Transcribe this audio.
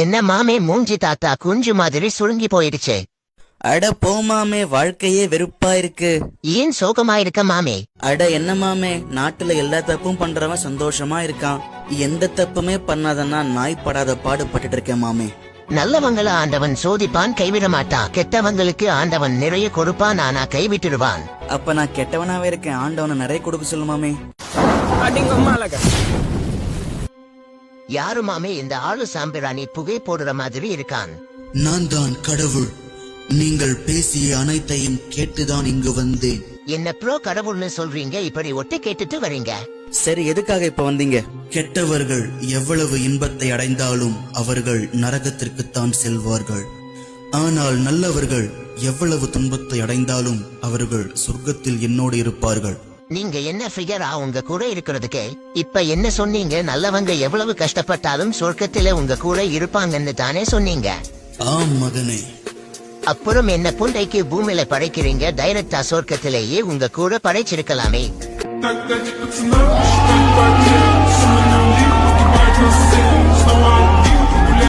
என்ன மாமே மூஞ்சி தாத்தா குஞ்சு மாதிரி சுருங்கி போயிடுச்சு. அட போ மாமே, வாழ்க்கையே வெறுப்பா இருக்கு. ஏன் சோகமா இருக்க மாமே? அட என்ன மாமே, நாட்டுல எல்லா தப்பும் பண்றவன் சந்தோஷமா இருக்கான். எந்த தப்புமே பண்ணாதன்னா நாய் படாத பாடுபட்டு இருக்கேன் மாமே. நல்லவங்கள ஆண்டவன் சோதிப்பான், கைவிட மாட்டான். கெட்டவங்களுக்கு ஆண்டவன் நிறைய கொடுப்பான், ஆனா கைவிட்டுடுவான். அப்ப நான் கெட்டவனாவே இருக்கேன், ஆண்டவனை நிறைய கொடுக்க சொல்லு மாமே. யாரு மாமே இந்த ஆளு சாம்பிராணி புகை போடுற மாதிரி இருக்கான்? நான் தான் கடவுள். நீங்கள் பேசிய அனைத்தையும் கேட்டுதான் இங்கு வந்தேன். என்ன ப்ரோ கடவுள்னு சொல்றீங்க, இப்படி ஒட்டு கேட்டுட்டு வரீங்க? சரி, எதுக்காக இப்ப வந்தீங்க? கெட்டவர்கள் எவ்வளவு இன்பத்தை அடைந்தாலும் அவர்கள் நரகத்திற்குத்தான் செல்வார்கள். ஆனால் நல்லவர்கள் எவ்வளவு துன்பத்தை அடைந்தாலும் அவர்கள் சொர்க்கத்தில் என்னோடு இருப்பார்கள். நீங்க என்ன ஃபிகரா உங்க கூட இருக்கிறதுக்கு? இப்ப என்ன சொன்னீங்க? நல்லவங்க எவ்வளவு கஷ்டப்பட்டாலும் சொர்க்கத்துல உங்க கூட இருப்பாங்கன்னு தானே சொன்னீங்க? ஆம் மகனே. அப்புறம் என்ன புண்டைக்கு பூமியில படைக்கிறீங்க? டைரக்டா சொர்க்கத்திலேயே உங்க கூட படைச்சிருக்கலாமே.